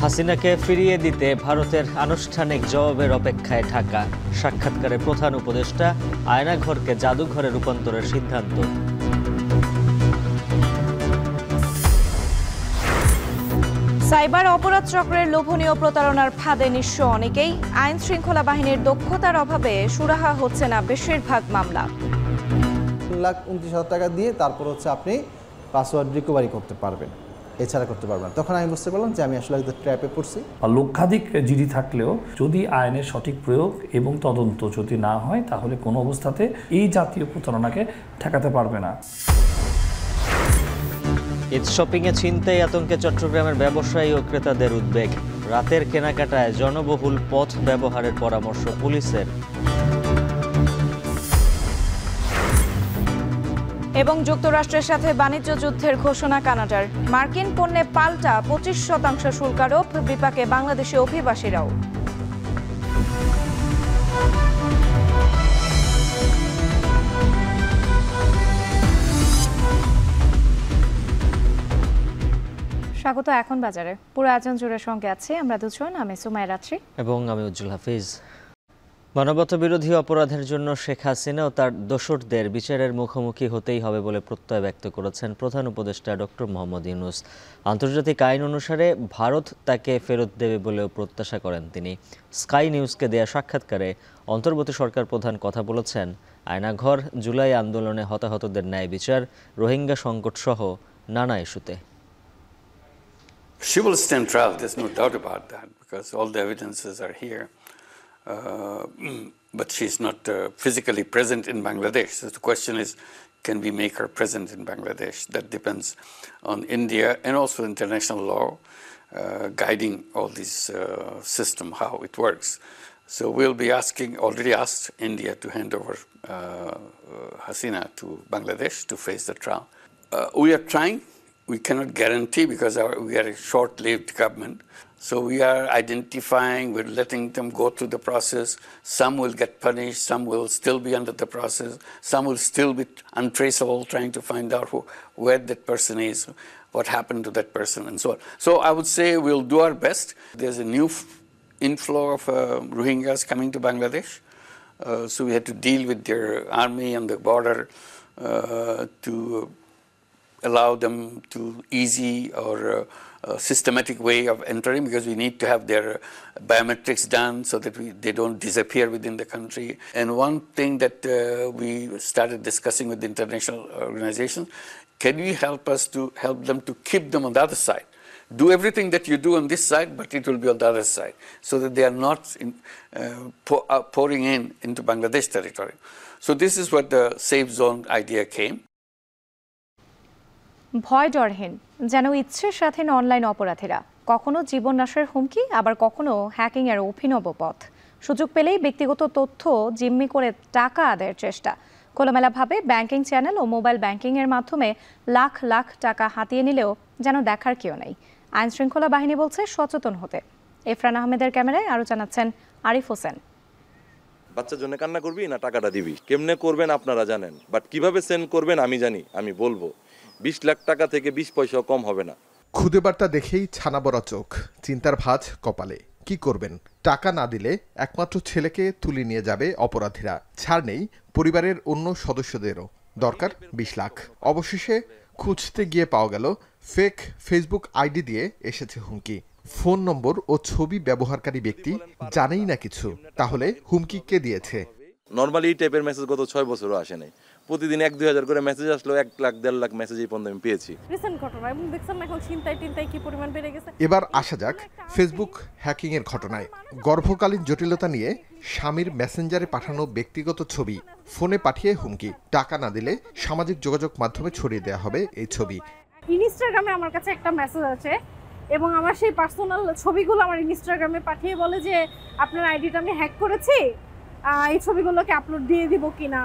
হাসিনাকে ফিরিয়ে দিতে ভারতের আনুষ্ঠানিক জবাবের অপেক্ষায় ঢাকা। সাক্ষাৎকারে প্রধান উপদেষ্টা, আয়নাঘরকে জাদুঘরে রূপান্তরের সিদ্ধান্ত। সাইবার অপরাধ চক্রের লোভনীয় প্রতারণার ফাঁদে নিঃস্ব অনেকেই। আইন শৃঙ্খলা বাহিনীর দক্ষতার অভাবে সুরাহা হচ্ছে না বেশিরভাগ মামলা। 1,29,000 টাকা দিয়ে তারপর আপনি পাসওয়ার্ড রিকভারি করতে পারবেন, এছাড়া করতে পারবেন না। তখন আমি বুঝতে পারলাম যে আমি আসলে ট্র্যাপে পড়ছি। লক্ষাধিক জিডি থাকলেও যদি আইনের সঠিক প্রয়োগ এবং তদন্ত যদি না হয়, তাহলে কোনো অবস্থাতে এই জাতীয় প্রতারণাকে ঠেকাতে পারবে না। ঈদ শপিংয়ে ছিনতাই আতঙ্কে চট্টগ্রামের ব্যবসায়ী ও ক্রেতাদের উদ্বেগ। রাতের কেনাকাটায় জনবহুল পথ ব্যবহারের পরামর্শ পুলিশের। এবং যুক্তরাষ্ট্রের সাথে বাণিজ্য যুদ্ধের ঘোষণা কানাডার। মার্কিন পণ্যে পাল্টা 25% শুল্ক আরোপ, বিপাকে বাংলাদেশি অভিবাসীরাও। স্বাগত এখন বাজারে। পুরো আয়োজন জুড়ে সঙ্গে আছি আমরা দুজন, আমি সুমাইয়া রাত্রি এবং আমি উজ্জ্বল হাফিজ। মানবতা বিরোধী অপরাধের জন্য শেখ হাসিনা ও তার দোসরদের বিচারের মুখোমুখি হতেই হবে বলে প্রত্যয় ব্যক্ত করেছেন প্রধান উপদেষ্টা ডক্টর মোহাম্মদ ইউনূস। আন্তর্জাতিক আইন অনুসারে ভারত তাকে ফেরত দেবে বলেও প্রত্যাশা করেন তিনি। স্কাই নিউজকে দেয়া সাক্ষাৎকারে অন্তর্বর্তী সরকার প্রধান কথা বলেছেন আয়নাঘর, জুলাই আন্দোলনে হতাহতদের ন্যায় বিচার, রোহিঙ্গা সংকট সহ নানা ইস্যুতে। She will stand trial, there's no doubt about that, because all the evidences are here. But she's not physically present in Bangladesh. So the question is, can we make her present in Bangladesh? That depends on India and also international law guiding all this system, how it works. So we'll be already asked India to hand over Hasina to Bangladesh to face the trial. We are trying. We cannot guarantee because we are a short-lived government. So we are identifying, we're letting them go through the process. Some will get punished, some will still be under the process, some will still be untraceable, trying to find out where that person is, what happened to that person, and so on. So I would say we'll do our best. There's a new inflow of Rohingyas coming to Bangladesh. So we had to deal with their army on the border to allow them to easy or systematic way of entering, because we need to have their biometrics done so that they don't disappear within the country. And one thing that we started discussing with the international organizations, can we help them to keep them on the other side? Do everything that you do on this side, but it will be on the other side, so that they are not pouring into Bangladesh territory. So this is what the safe zone idea came. ভয় ডরহীন যেন ইচ্ছের স্বাধীন online অপরাধীরা, কখনো জীবন নাশের হুমকি, আবার কখনো hacking এর অভিনব পথ। সুযোগ পেলেই ব্যক্তিগত তথ্য জিম্মি করে টাকা আদায়ের চেষ্টা। খোলামেলাভাবে ব্যাংকিং চ্যানেল ও মোবাইল ব্যাংকিং এর মাধ্যমে লাখ লাখ টাকা হাতিয়ে নিলেও যেন দেখার কেউ নেই। আইন শৃঙ্খলা বাহিনী বলছে সচেতন হতে। এফরান আহমেদের ক্যামেরায় আরো জানাচ্ছেন আরিফ হোসেন। বাচ্চার জন্য কান্না করবি না টাকাটা দিবি, কেমনে করবেন আপনারা জানেন, বাট কিভাবে সেন্ড করবেন আমি জানি। আমি বলবো 20 লাখ টাকা থেকে 20 পয়সাও কম হবে না। খুদে বার্তা দেখেই ছানা বড়া চোখ, চিন্তার ভাঁজ কপালে। কি করবেন? টাকা না দিলে একমাত্র ছেলেকে তুলে নিয়ে যাবে অপরাধীরা। ছাড় নেই পরিবারের অন্য সদস্যদেরও। দরকার 20 লাখ। অবশেষে খুঁজতে গিয়ে পাওয়া গেল ফেক ফেসবুক আইডি দিয়ে এসেছে হুমকি। ফোন নম্বর ও ছবি ব্যবহারকারী ব্যক্তি জানেই না কিছু, তাহলে হুমকি কে দিয়েছে? নর্মালি এই টাইপের মেসেজ গত 6 বছরও আসে নাই। প্রতিদিন 1-2 হাজার করে মেসেজ আসলো, 1 লাখ 1.5 লাখ মেসেজ এই পর্যন্ত আমি পেয়েছি। রিসেন্ট ঘটনা এবং দেখছেন এখন ছিনতাই কি পরিমাণ বেড়ে গেছে। এবার আসা যাক ফেসবুক হ্যাকিং এর ঘটনায়। গর্ভকালীন জটিলতা নিয়ে স্বামীর মেসেঞ্জারে পাঠানো ব্যক্তিগত ছবি ফোনে পাঠিয়ে হুমকি। টাকা না দিলে সামাজিক যোগাযোগ মাধ্যমে ছড়িয়ে দেওয়া হবে এই ছবি। ইনস্টাগ্রামে আমার কাছে একটা মেসেজ আছে এবং আমার সেই পার্সোনাল ছবিগুলো আমার ইনস্টাগ্রামে পাঠিয়ে বলে যে আপনার আইডিটা আমি হ্যাক করেছি, এই ছবিগুলোকে আপলোড দিয়ে দিব কিনা।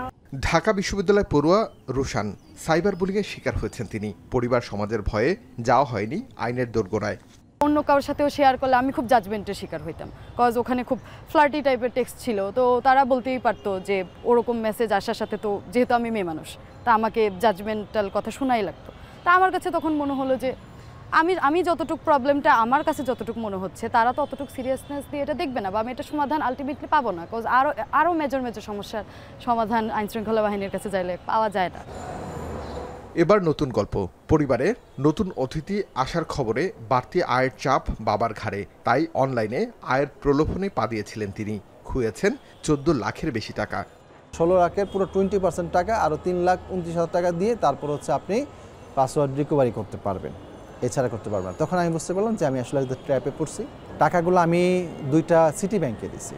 ঢাকা বিশ্ববিদ্যালয় পড়ুয়া রুশান সাইবার বুলিংয়ের শিকার হয়েছেন তিনি। পরিবার সমাজের ভয়ে যাওয়া হয়নি আইনের দোরগোড়ায়। অন্য কারোর সাথেও শেয়ার করলে আমি খুব জাজমেন্টের শিকার হইতাম, কজ ওখানে খুব ফ্লার্টি টাইপের টেক্সট ছিল। তো তারা বলতেই পারতো যে ওরকম মেসেজ আসার সাথে, তো যেহেতু আমি মেয়ে মানুষ তা আমাকে জাজমেন্টাল কথা শোনাই লাগতো। তা আমার কাছে তখন মনে হলো যে আমি যতটুকু প্রবলেমটা আমার কাছে যতটুকু মনে হচ্ছে তারা তো অতটুকু সিরিয়াসনেস দিয়ে এটা দেখবে না, বা আমি এটা সমাধান আলটিমেটলি পাবো না, বিকজ আরও মেজর সমস্যার সমাধান আইনশৃঙ্খলা বাহিনীর কাছে চাইলে পাওয়া যায় না। এবার নতুন গল্প, পরিবারে নতুন অতিথি আসার খবরে বাড়তি আয়ের চাপ বাবার ঘাড়ে, তাই অনলাইনে আয়ের প্রলোভনে পা দিয়েছিলেন তিনি। খুঁয়েছেন 14 লাখের বেশি টাকা। 16 লাখের পুরো 20% টাকা, আরও 3,29,000 টাকা দিয়ে তারপর হচ্ছে আপনি পাসওয়ার্ড রিকভারি করতে পারবেন, এছাড়া করতে পারবেন না। তখন আমি বুঝতে পারলাম যে আমি আসলে ট্র্যাপে পড়ছি। টাকাগুলো আমি 2টা সিটি ব্যাংকে দিছি।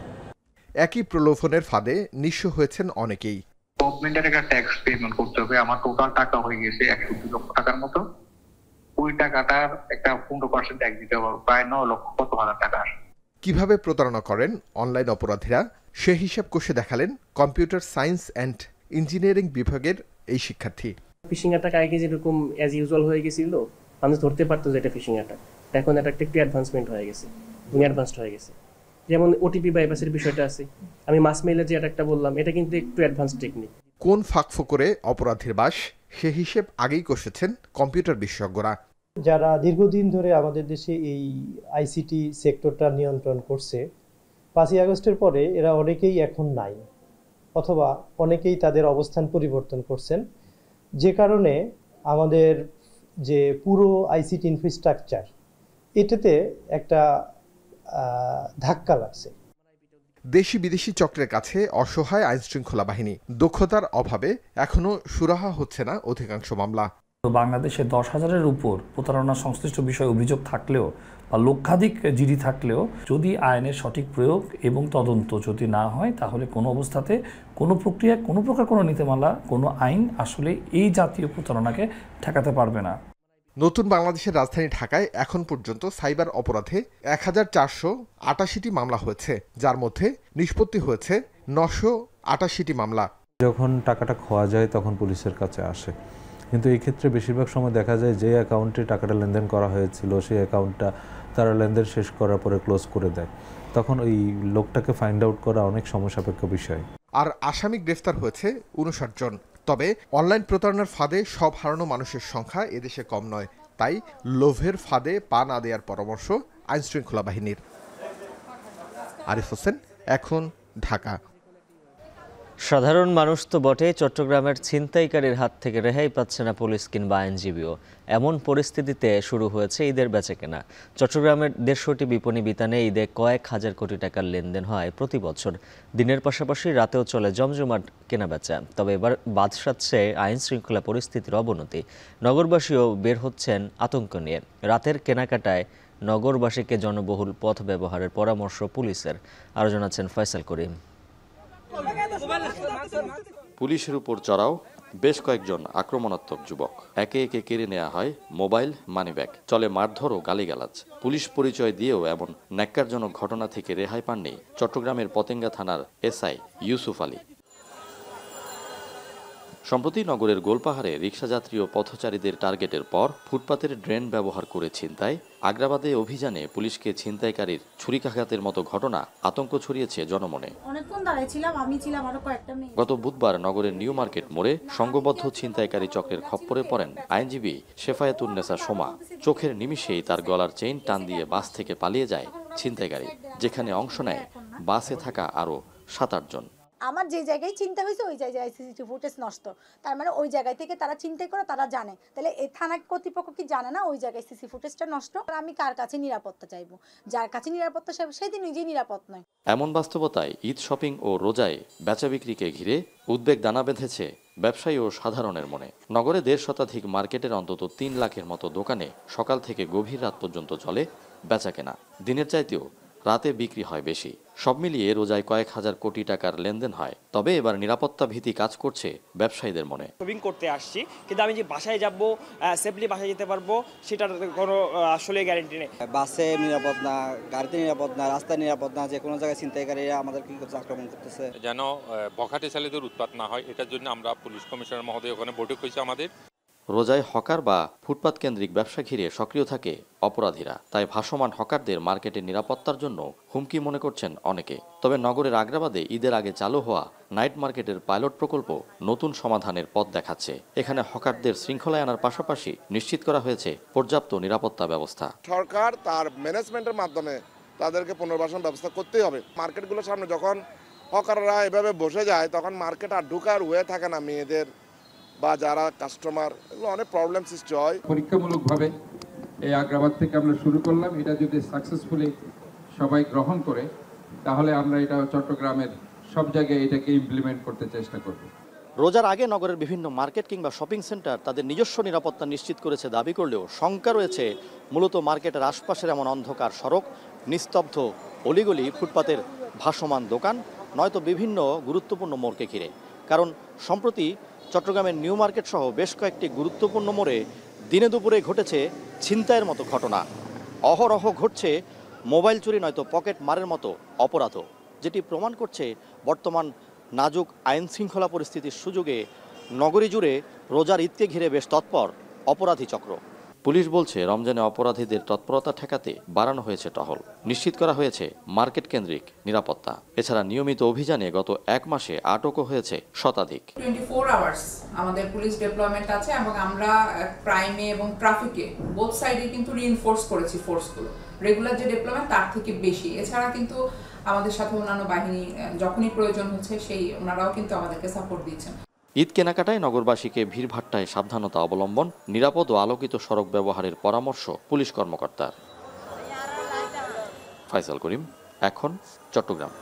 একই প্রলোভনের ফাঁদে নিঃস্ব হয়েছেন অনেকেই। গভর্নমেন্টের একটা ট্যাক্স পেমেন্ট করতে হবে, আমার টোটাল টাকা হয়ে গেছে 102 লক্ষ টাকার মতো। ওই টাকাটার একটা 15% ট্যাক্স দিতে হবে, প্রায় 9 লক্ষ কত হাজার টাকা। কিভাবে প্রতারণা করেন অনলাইন অপরাধীরা সে হিসাব কষে দেখালেন কম্পিউটার সায়েন্স অ্যান্ড ইঞ্জিনিয়ারিং বিভাগের এই শিক্ষার্থী। ফিশিং অ্যাটাক আগে যেরকম অ্যাজ ইউজুয়াল হয়ে গেছিল, মানুষ ধরতে পারতো যে এটা ফিশিং অ্যাটাক, এখন অ্যাটাকটা একটু অ্যাডভান্সমেন্ট হয়ে গেছে, অ্যাডভান্সড হয়ে গেছে। যেমন ওটিপি বাইপাসের বিষয়টা আছে, আমি মাস মেইলের যে অ্যাটাকটা বললাম, এটা কিন্তু একটু অ্যাডভান্স টেকনিক। কোন ফাঁকফোকরে অপরাধীর বাস সে হিসেব আগেই কষেছেন কম্পিউটার বিশেষজ্ঞরা। যারা দীর্ঘদিন ধরে আমাদের দেশে এই আইসিটি সেক্টরটা নিয়ন্ত্রণ করছে, 5ই আগস্টের পরে এরা অনেকেই এখন নাই, অথবা অনেকেই তাদের অবস্থান পরিবর্তন করছেন, যে কারণে আমাদের যে পুরো আইসিটি ইনফ্রাস্ট্রাকচার এটাতে একটা ধাক্কা লাগছে। দেশি বিদেশি চক্রের কাছে অসহায় আইনশৃঙ্খলা বাহিনী, দক্ষতার অভাবে এখনো সুরাহা হচ্ছে না অধিকাংশ মামলা। বাংলাদেশে 10,000-এর উপর প্রতারণা সংশ্লিষ্ট বিষয়ে অভিযোগ থাকলেও বা লক্ষাধিক জিডি থাকলেও যদি আইনের সঠিক প্রয়োগ এবং তদন্ত যদি না হয়, তাহলে কোনো অবস্থাতে কোনো প্রক্রিয়া, কোনো প্রকার কোনো নীতিমালা, কোনো আইন আসলে এই জাতীয় প্রতারণাকে ঠেকাতে পারবে না। নতুন বাংলাদেশের রাজধানী ঢাকায় এখন পর্যন্ত সাইবার অপরাধে 1488টি মামলা হয়েছে, যার মধ্যে নিষ্পত্তি হয়েছে 988টি মামলা। যখন টাকাটা খোয়া যায় তখন পুলিশের কাছে আসে, কিন্তু এই ক্ষেত্রে বেশিরভাগ সময় দেখা যায় যে অ্যাকাউন্টে টাকাটা লেনদেন করা হয়েছিল সেই অ্যাকাউন্টটা তারা লেনদেন শেষ করার পরে ক্লোজ করে দেয়। তখন ওই লোকটাকে ফাইন্ড আউট করা অনেক সময় সাপেক্ষ বিষয়। আর আসামি গ্রেফতার হয়েছে 59 জন। তবে অনলাইন প্রতারণার ফাঁদে সব হারানো মানুষের সংখ্যা এদেশে কম নয়, তাই লোভের ফাঁদে পা না দেওয়ার পরামর্শ আইনশৃঙ্খলা বাহিনীর। আরিফ হোসেন, এখন, ঢাকা। সাধারণ মানুষ তো বটে, চট্টগ্রামের ছিনতাইকারীর হাত থেকে রেহাই পাচ্ছে না পুলিশ কিংবা আইনজীবীও। এমন পরিস্থিতিতে শুরু হয়েছে ঈদের বেচাকেনা। চট্টগ্রামের 150টি বিপণী বিতানে ঈদে কয়েক হাজার কোটি টাকার লেনদেন হয় প্রতি বছর। দিনের পাশাপাশি রাতেও চলে জমজমাট কেনাবেচা। তবে এবার বাদ সাধছে আইন শৃঙ্খলা পরিস্থিতির অবনতি। নগরবাসীও বের হচ্ছেন আতঙ্ক নিয়ে। রাতের কেনাকাটায় নগরবাসীকে জনবহুল পথ ব্যবহারের পরামর্শ পুলিশের। আরও জানাচ্ছেন ফয়সাল করিম। পুলিশের উপর চড়াও বেশ কয়েকজন আক্রমণাত্মক যুবক। একে একে কেড়ে নেওয়া হয় মোবাইল, মানিব্যাগ, চলে মারধর ও গালিগালাজ। পুলিশ পরিচয় দিয়েও এমন ন্যাক্কারজনক ঘটনা থেকে রেহাই পাননি চট্টগ্রামের পতেঙ্গা থানার এসআই ইউসুফ আলী। সম্প্রতি নগরের গোলপাহাড়ে রিকশাযাত্রী ও পথচারীদের টার্গেটের পর ফুটপাতের ড্রেন ব্যবহার করে ছিনতাই, আগ্রাবাদে অভিযানে পুলিশকে ছিনতাইকারীর ছুরিকাঘাতের মতো ঘটনা আতঙ্ক ছড়িয়েছে জনমনে। গত বুধবার নগরের নিউ মার্কেট মোড়ে সংঘবদ্ধ ছিনতাইকারী চক্রের খপ্পরে পড়েন আইনজীবী শেফায়েতুন্নেসা সোমা। চোখের নিমিষেই তার গলার চেইন টান দিয়ে বাস থেকে পালিয়ে যায় ছিনতাইকারী, যেখানে অংশ নেয় বাসে থাকা আরও 7-8 জন। আমার যে জায়গায় চিন্তা হয়েছে ওই জায়গায় সিসিটিভি ফুটেজ নষ্ট, তার মানে ওই জায়গায় থেকে তারা চিন্তাই করে, তারা জানে। তাহলে এই থানা কর্তৃপক্ষ কি জানে না ওই জায়গায় সিসি ফুটেজটা নষ্ট? আমি কার কাছে নিরাপত্তা চাইবো? যার কাছে নিরাপত্তা চাইবো সেদিন নিজেই নিরাপদ নয়। এমন বাস্তবতায় ঈদ শপিং ও রোজায় বেচা বিক্রিকে ঘিরে উদ্বেগ দানা বেঁধেছে ব্যবসায়ী ও সাধারণের মনে। নগরে 1.5 শতাধিক মার্কেটের অন্তত 3 লাখের মতো দোকানে সকাল থেকে গভীর রাত পর্যন্ত চলে বেচা কেনা। দিনের চাইতেও রাতে বিক্রি হয় বেশি। সব মিলিয়ে রোজায় কয়েক হাজার কোটি টাকার লেনদেন হয়। তবে এবার নিরাপত্তা ভীতি কাজ করছে ব্যবসায়ীদের মনে। শপিং করতে আসছি, কিন্তু আমি যে বাসায় যাব, সেফলি বাসায় যেতে পারবো সেটার কোনো আসলে গ্যারান্টি নেই। বাসে নিরাপদ না, গাড়িতে নিরাপদ না, রাস্তায় নিরাপদ না, যে কোনো জায়গায় ছিনতাইকারীরা আমাদের কি করছে, আক্রমণ করতেছে। যেন বখাটে ছেলেদের উৎপাত না হয়, এটার জন্য আমরা পুলিশ কমিশনার মহোদয় ওখানে বৈঠক হয়েছে আমাদের। রোজায় হকার বা ফুটপাত কেন্দ্রিক ব্যবসা ঘিরে সক্রিয় থাকে অপরাধীরা। তাই ভাসমান হকারদের মার্কেটের নিরাপত্তার জন্য হুমকি মনে করছেন অনেকে। তবে নগরের আগ্রাবাদে ঈদের আগে চালু হওয়া নাইট মার্কেটের পাইলট প্রকল্প নতুন সমাধানের পথ দেখাচ্ছে। এখানে হকারদের শৃঙ্খলায় আনার পাশাপাশি নিশ্চিত করা হয়েছে পর্যাপ্ত নিরাপত্তা ব্যবস্থা। সরকার তার ম্যানেজমেন্টের মাধ্যমে তাদেরকে পুনর্বাসন ব্যবস্থা করতেই হবে। মার্কেটগুলোর সামনে যখন হকাররা এভাবে বসে যায় তখন মার্কেট আর ঢুকার হয়ে থাকে না, মেয়েদের বা যারা কাস্টমার, এগুলো অনেক প্রবলেম সৃষ্টি হয়। পরীক্ষামূলকভাবে এই আগ্রাবাদ থেকে আমরা শুরু করলাম। এটা যদি সাকসেসফুলি সবাই গ্রহণ করে তাহলে আমরা এটা চট্টগ্রামের সব জায়গায় এটাকে ইমপ্লিমেন্ট করতে চেষ্টা করব। রোজার আগে নগরের বিভিন্ন মার্কেট কিংবা শপিং সেন্টার তাদের নিজস্ব নিরাপত্তা নিশ্চিত করেছে দাবি করলেও শঙ্কা রয়েছে মূলত মার্কেটের আশপাশের এমন অন্ধকার সড়ক, নিস্তব্ধ অলিগলি, ফুটপাতের ভাসমান দোকান, নয়তো বিভিন্ন গুরুত্বপূর্ণ মোড়কে ঘিরে। কারণ সম্প্রতি চট্টগ্রামের নিউ মার্কেট সহ বেশ কয়েকটি গুরুত্বপূর্ণ মোড়ে দিনে দুপুরে ঘটেছে ছিনতাইয়ের মতো ঘটনা। অহরহ ঘটছে মোবাইল চুরি নয়তো পকেট মারের মতো অপরাধও, যেটি প্রমাণ করছে বর্তমান নাজুক আইন শৃঙ্খলা পরিস্থিতির সুযোগে নগরী জুড়ে রোজার ঈদকে ঘিরে বেশ তৎপর অপরাধী চক্র। পুলিশ বলছে রমজানে অপরাধীদের তৎপরতা ঠেকাতে বাড়ানো হয়েছে টহল, নিশ্চিত করা হয়েছে মার্কেট কেন্দ্রিক নিরাপত্তা। এছাড়া নিয়মিত অভিযানে গত এক মাসে আটকও হয়েছে শতাধিক। 24 আওয়ার্স আমাদের পুলিশ ডেপ্লয়মেন্ট আছে এবং আমরা ক্রাইমে এবং ট্রাফিকে বোথ সাইডে কিন্তু রিইনফোর্স করেছি ফোর্সগুলো। রেগুলার যে ডেপ্লয়মেন্ট তার থেকে বেশি। এছাড়া কিন্তু আমাদের সাথে অন্যান্য বাহিনী যখনই প্রয়োজন হচ্ছে ওনারাও কিন্তু আমাদেরকে সাপোর্ট দিচ্ছেন। ঈদ কেনাকাটায় নগরবাসীকে ভিড়ভাট্টায় সাবধানতা অবলম্বন, নিরাপদ ও আলোকিত সড়ক ব্যবহারের পরামর্শ পুলিশ কর্মকর্তার। ফয়সাল করিম, এখন চট্টগ্রাম।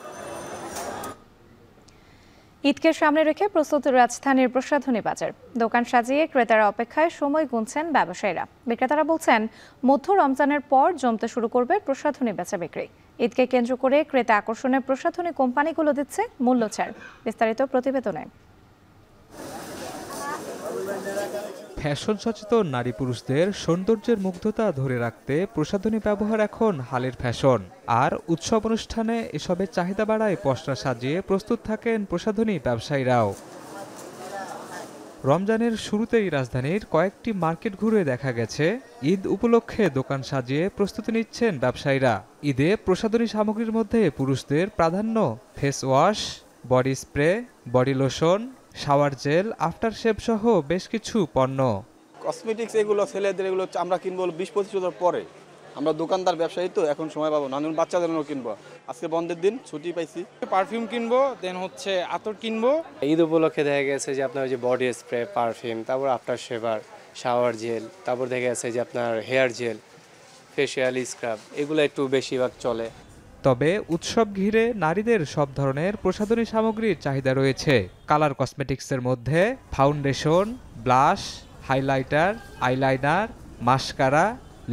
ঈদকে সামনে রেখে প্রস্তুত রাজধানীর প্রসাধনী বাজার। দোকান সাজিয়ে ক্রেতারা অপেক্ষায় সময় গুনছেন ব্যবসায়ীরা। বিক্রেতারা বলছেন মধ্য রমজানের পর জমতে শুরু করবে প্রসাধনী বেচা বিক্রি। ঈদকে কেন্দ্র করে ক্রেতা আকর্ষণে প্রসাধনী কোম্পানিগুলো দিচ্ছে মূল্য ছাড়। বিস্তারিত প্রতিবেদনে। ফ্যাশন সচেতন নারী পুরুষদের সৌন্দর্যের মুগ্ধতা ধরে রাখতে প্রসাধনী ব্যবহার এখন হালের ফ্যাশন। আর উৎসব অনুষ্ঠানে এসবের চাহিদা বাড়ায় পসরা সাজিয়ে প্রস্তুত থাকেন প্রসাধনী ব্যবসায়ীরাও। রমজানের শুরুতেই রাজধানীর কয়েকটি মার্কেট ঘুরে দেখা গেছে ঈদ উপলক্ষে দোকান সাজিয়ে প্রস্তুতি নিচ্ছেন ব্যবসায়ীরা। ঈদে প্রসাধনী সামগ্রীর মধ্যে পুরুষদের প্রাধান্য face wash, body spray, body lotion, shower gel, after shave সহ বেশ কিছু পণ্য। কসমেটিক্স এগুলো ছেলেদের এগুলো আমরা কিনবো 20-25 বছর পরে। আমরা দোকানদার ব্যবসায়ী তো এখন সময় পাবো না, বাচ্চাদেরও কিনবো। আজকে বন্ধের দিন ছুটি পাইছি। পারফিউম কিনবো, দেন হচ্ছে আতর কিনবো। ঈদ উপলক্ষে দেখা গেছে যে আপনার যে বডি স্প্রে, পারফিউম, তারপর আফটার শেভার, শাওয়ার জেল, তারপর দেখা গেছে যে আপনার হেয়ার জেল, ফেশিয়াল স্ক্রাব, এগুলো একটু বেশিরভাগ চলে। তবে উৎসব ঘিরে নারীদের সব ধরনের প্রসাধনী সামগ্রীর চাহিদা রয়েছে। কালার কসমেটিক্সের মধ্যে foundation, blush, highlighter, eyeliner, mascara,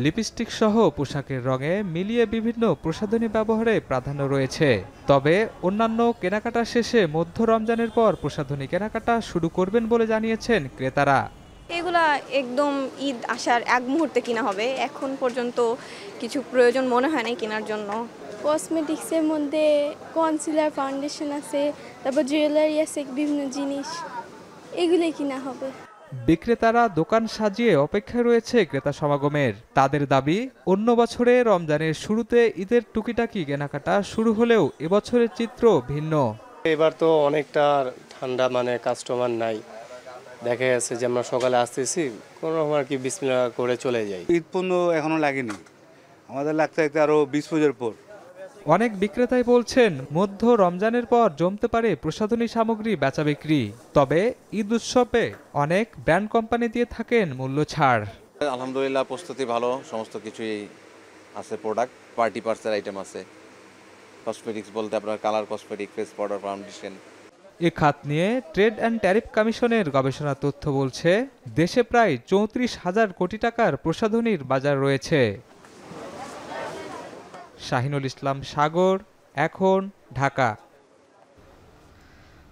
lipstick সহ পোশাকের রঙে মিলিয়ে বিভিন্ন প্রসাধনী ব্যবহারে প্রাধান্য রয়েছে। তবে অন্যান্য কেনাকাটা শেষে মধ্য রমজানের পর প্রসাধনী কেনাকাটা শুরু করবেন বলে জানিয়েছেন ক্রেতারা। এগুলা একদম ঈদ আসার এক মুহূর্তে কিনা হবে, এখন পর্যন্ত কিছু প্রয়োজন মনে হয় না কেনার জন্য। কসমেটিক্সের মধ্যে কনসিলার, ফাউন্ডেশন আছে, তারপর জুয়েলারি আছে, বিভিন্ন জিনিস, এগুলোই কিনা হবে। বিক্রেতারা দোকান সাজিয়ে অপেক্ষায় রয়েছে ক্রেতা সমাগমের। তাদের দাবি অন্য বছরে রমজানের শুরুতে ঈদের টুকিটাকি কেনাকাটা শুরু হলেও এবছরের চিত্র ভিন্ন। এবার তো অনেকটা ঠান্ডা, মানে কাস্টমার নাই। দেখা যাচ্ছে যে আমরা সকালে আসতেছি, কোনো রকম আর কি বিসমিল্লাহ করে চলে যাই। ঈদ পণ্য এখনো লাগেনি, আমাদের লাগতে আরো 20 বছর পর। অনেক বিক্রেতাই বলছেন মধ্য রমজানের পর জমতে পারে প্রসাধনী সামগ্রী বেচা বিক্রি। তবে ঈদ উৎসবে অনেক ব্র্যান্ড কোম্পানি দিয়ে থাকেন মূল্য ছাড়। আলহামদুলিল্লাহ প্রস্তুতি ভালো, সমস্ত কিছুই আছে, প্রোডাক্ট পার্টি পার্সের আইটেম আছে। কসমেটিক্স বলতে আপনার colour cosmetic, face powder, foundation. এ খাত নিয়ে ট্রেড অ্যান্ড ট্যারিফ কমিশনের গবেষণা তথ্য বলছে দেশে প্রায় 34,000 কোটি টাকার প্রসাধনীর বাজার রয়েছে। শাহিনুল ইসলাম সাগর, এখন ঢাকা।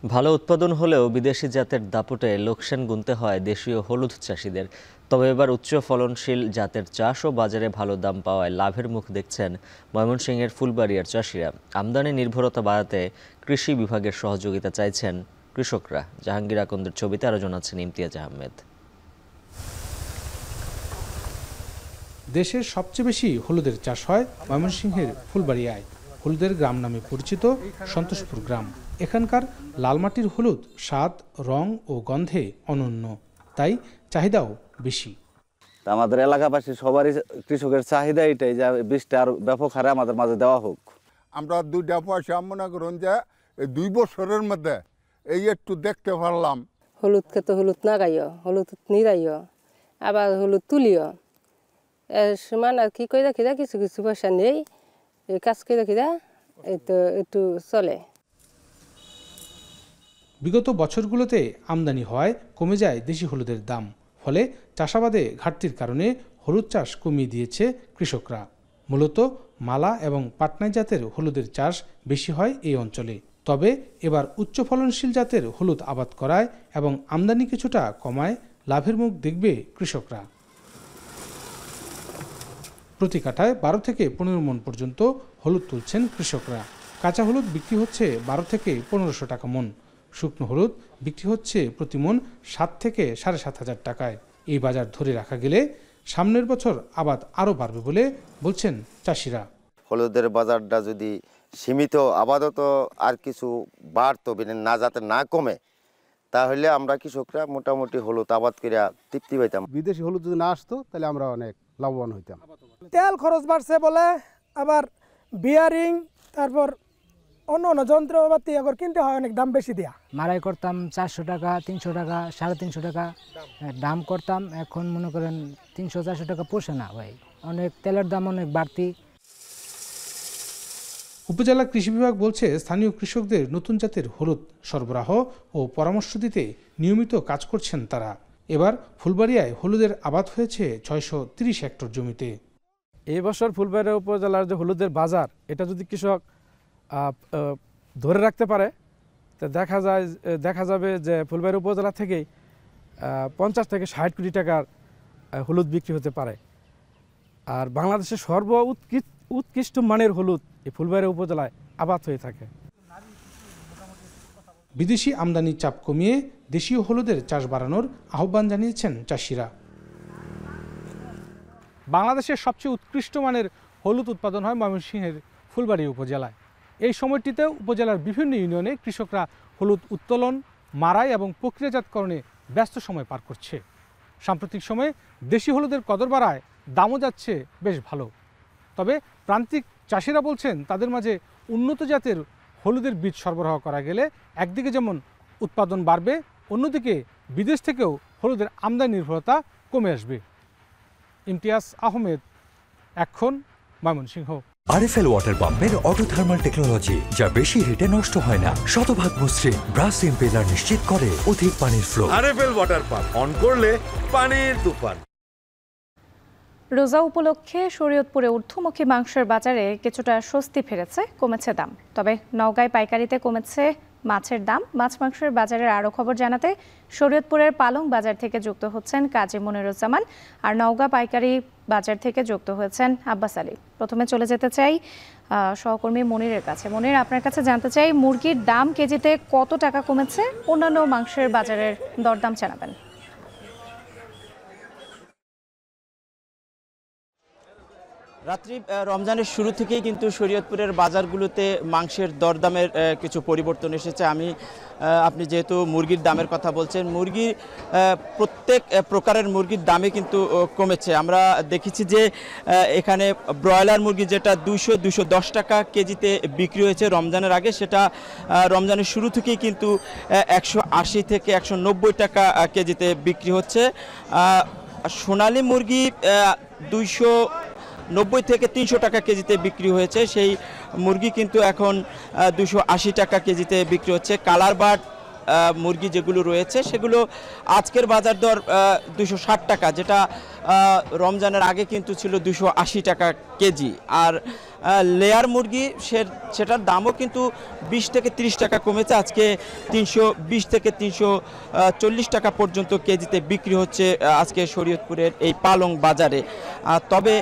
ভালো উৎপাদন হলেও বিদেশি জাতের দাপটে লোকসান গুনতে হয় দেশীয় হলুদ চাষিদের। তবে এবার উচ্চ ফলনশীল জাতের চাষ ও বাজারে ভালো দাম পাওয়ায় লাভের মুখ দেখছেন ময়মনসিংহের ফুলবাড়িয়ার চাষিরা। আমদানি নির্ভরতা বাড়াতে কৃষি বিভাগের সহযোগিতা চাইছেন কৃষকরা। জাহাঙ্গীর আকন্দের ছবিতে আরও জানাচ্ছেন ইমতিয়াজ আহমেদ। দেশের সবচেয়ে বেশি হলুদের চাষ হয় ময়মনসিংহের ফুলবাড়িয়ায়। হলুদের গ্রাম নামে পরিচিত সন্তোষপুর গ্রাম। এখানকার লাল মাটির হলুদ স্বাদ, রং ও গন্ধে অনন্য, তাই চাহিদাও বেশি। আমাদের এলাকাবাসী সবারই কৃষকের চাহিদা এটাই যে বীজটা আর ব্যাপক হারে আমাদের মাঝে দেওয়া হোক। আমরা 2টা পয়সা মনে করুন যে 2 বছরের মধ্যে এই একটু দেখতে পারলাম। হলুদ খেতে হলুদ না গাইও, হলুদ নিরাইও, আবার হলুদ তুলিও। সমান আর কি করে রাখি কিছু কিছু পয়সা নেই, এই কাজ করে রাখি এই তো একটু চলে। বিগত বছরগুলোতে আমদানি হওয়ায় কমে যায় দেশি হলুদের দাম, ফলে চাষাবাদে ঘাটতির কারণে হলুদ চাষ কমিয়ে দিয়েছে কৃষকরা। মূলত মালা এবং পাটনাই জাতের হলুদের চাষ বেশি হয় এই অঞ্চলে। তবে এবার উচ্চ ফলনশীল জাতের হলুদ আবাদ করায় এবং আমদানি কিছুটা কমায় লাভের মুখ দেখবে কৃষকরা। প্রতি কাঠায় 12 থেকে 15 মণ পর্যন্ত হলুদ তুলছেন কৃষকরা। কাঁচা হলুদ বিক্রি হচ্ছে 12 থেকে 1500 টাকা মণ। শুকনো হলুদ বিক্রি হচ্ছে প্রতি মণ 7 থেকে 7,500 টাকায়। এই বাজার ধরে রাখা গেলে সামনের বছর আবাদ আরও বাড়বে বলে বলছেন চাষিরা। হলুদের বাজারটা যদি সীমিত আপাতত আর কিছু বাড়তো না, যাতে না কমে, তাহলে আমরা কৃষকরা মোটামুটি হলুদ আবাদ করে তৃপ্তি পাইতাম। বিদেশি হলুদ যদি না আসতো তাহলে আমরা অনেক লাভবান হইতাম। তেল খরচ বাড়ছে বলে আবার বিয়ারিং, তারপর অন্য অন্য যন্ত্রপাতি এখন কিনতে হয় অনেক দাম বেশি দেয়া। মারাই করতাম 400 টাকা, 300 টাকা, 350 টাকা দাম করতাম। এখন মনে করেন 300-400 টাকা পোষে না ভাই, অনেক তেলের দাম অনেক বাড়তি। উপজেলা কৃষি বিভাগ বলছে, স্থানীয় কৃষকদের নতুন জাতের হলুদ সরবরাহ ও পরামর্শ দিতে নিয়মিত কাজ করছেন তারা। এবার ফুলবাড়িয়ায় হলুদের আবাদ হয়েছে 630 হেক্টর জমিতে। এই বছর ফুলবাড়িয়া উপজেলার যে হলুদের বাজার, এটা যদি কৃষক ধরে রাখতে পারে তো দেখা যাবে যে ফুলবাড়িয়া উপজেলা থেকেই 50 থেকে 60 কোটি টাকার হলুদ বিক্রি হতে পারে। আর বাংলাদেশের উৎকৃষ্ট মানের হলুদ এই ফুলবাড়িয়া উপজেলায় আবাদ হয়ে থাকে। বিদেশি আমদানির চাপ কমিয়ে দেশীয় হলুদের চাষ বাড়ানোর আহ্বান জানিয়েছেন চাষিরা। বাংলাদেশের সবচেয়ে উৎকৃষ্ট মানের হলুদ উৎপাদন হয় ময়মনসিংহের ফুলবাড়িয়া উপজেলায়। এই সময়টিতে উপজেলার বিভিন্ন ইউনিয়নে কৃষকরা হলুদ উত্তোলন, মাড়াই এবং প্রক্রিয়াজাতকরণে ব্যস্ত সময় পার করছে। সাম্প্রতিক সময়ে দেশি হলুদের কদর বাড়ায় দামও যাচ্ছে বেশ ভালো। তবে প্রান্তিক চাষিরা বলছেন, তাদের মাঝে উন্নত জাতের হলুদের বীজ সরবরাহ করা গেলে একদিকে যেমন উৎপাদন বাড়বে, অন্যদিকে বিদেশ থেকেও হলুদের আমদানি নির্ভরতা কমে আসবে। ইমতিয়াজ আহমেদ, এখন ময়মনসিংহ। আরএফএল ওয়াটার পাম্পের অটো থার্মাল টেকনোলজি, যা বেশি হিটে নষ্ট হয় না, শতভাগ মসৃণ ব্রাশ ইম্পেলার নিশ্চিত করে অধিক পানির flow. RFL water pump on করলে পানির তুফান। রোজা উপলক্ষে শরীয়তপুরে ঊর্ধ্বমুখী মাংসের বাজারে কিছুটা স্বস্তি ফিরেছে, কমেছে দাম। তবে নওগাঁয় পাইকারিতে কমেছে মাছের দাম। মাছ মাংসের বাজারের আরও খবর জানাতে শরীয়তপুরের পালং বাজার থেকে যুক্ত হচ্ছেন কাজী মনিরুজ্জামান, আর নওগাঁ পাইকারি বাজার থেকে যুক্ত হয়েছেন আব্বাস আলী। প্রথমে চলে যেতে চাই সহকর্মী মনিরের কাছে। মনির, আপনার কাছে জানতে চাই, মুরগির দাম কেজিতে কত টাকা কমেছে? অন্যান্য মাংসের বাজারের দরদাম জানাবেন। রাত্রি রমজানের শুরু থেকেই কিন্তু শরীয়তপুরের বাজারগুলোতে মাংসের দরদামের কিছু পরিবর্তন এসেছে। আপনি যেহেতু মুরগির দামের কথা বলছেন, মুরগির প্রত্যেক প্রকারের মুরগির দামে কিন্তু কমেছে। আমরা দেখেছি যে এখানে ব্রয়লার মুরগি যেটা 200-210 টাকা কেজিতে বিক্রি হয়েছে রমজানের আগে, সেটা রমজানের শুরু থেকেই কিন্তু 180 থেকে 190 টাকা কেজিতে বিক্রি হচ্ছে। সোনালী মুরগি 290 থেকে 300 টাকা কেজিতে বিক্রি হয়েছে, সেই মুরগি কিন্তু এখন 280 টাকা কেজিতে বিক্রি হচ্ছে। কালার বাট মুরগি যেগুলো রয়েছে সেগুলো আজকের বাজার দর 260 টাকা, যেটা রমজানের আগে কিন্তু ছিল 280 টাকা কেজি। আর লেয়ার মুরগি সেটার দামও কিন্তু 20 থেকে 30 টাকা কমেছে, আজকে 320 থেকে 340 টাকা পর্যন্ত কেজিতে বিক্রি হচ্ছে আজকে শরীয়তপুরের এই পালং বাজারে। তবে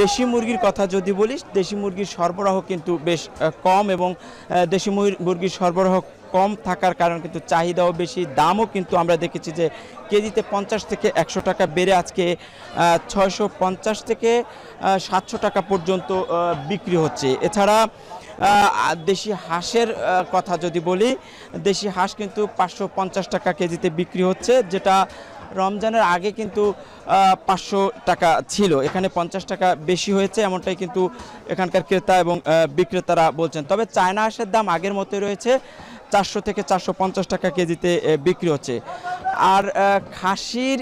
দেশি মুরগির কথা যদি বলিস, দেশি মুরগির সরবরাহ কিন্তু বেশ কম, এবং দেশি মুরগির সরবরাহ কম থাকার কারণে কিন্তু চাহিদাও বেশি, দামও কিন্তু আমরা দেখেছি যে কেজিতে 50 থেকে 100 টাকা বেড়ে আজকে 650 থেকে 700 টাকা পর্যন্ত বিক্রি হচ্ছে। এছাড়া দেশি হাঁসের কথা যদি বলি, দেশি হাঁস কিন্তু 550 টাকা কেজিতে বিক্রি হচ্ছে, যেটা রমজানের আগে কিন্তু 500 টাকা ছিল। এখানে 50 টাকা বেশি হয়েছে, এমনটাই কিন্তু এখানকার ক্রেতা এবং বিক্রেতারা বলছেন। তবে চায়না হাঁসের দাম আগের মতোই রয়েছে, 400 থেকে 450 টাকা কেজিতে বিক্রি হচ্ছে। আর খাসির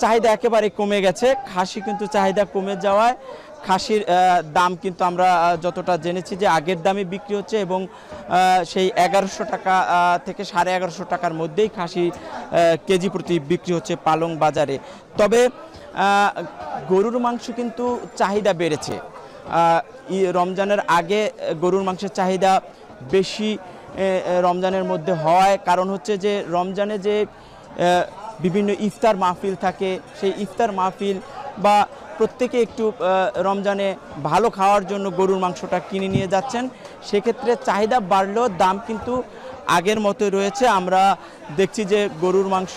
চাহিদা একেবারে কমে গেছে, খাসি কিন্তু চাহিদা কমে যাওয়ায় খাসির দাম কিন্তু আমরা যতটা জেনেছি যে আগের দামে বিক্রি হচ্ছে এবং সেই 1100 টাকা থেকে 1150 টাকার মধ্যেই খাসি কেজি প্রতি বিক্রি হচ্ছে পালং বাজারে। তবে গরুর মাংস কিন্তু চাহিদা বেড়েছে। রমজানের আগে গরুর মাংসের চাহিদা বেশি রমজানের মধ্যে হওয়ায় কারণ হচ্ছে যে রমজানে যে বিভিন্ন ইফতার মাহফিল থাকে, সেই ইফতার মাহফিল বা প্রত্যেকে একটু রমজানে ভালো খাওয়ার জন্য গরুর মাংসটা কিনে নিয়ে যাচ্ছেন, সেক্ষেত্রে চাহিদা বাড়লেও দাম কিন্তু আগের মতোই রয়েছে। আমরা দেখছি যে গরুর মাংস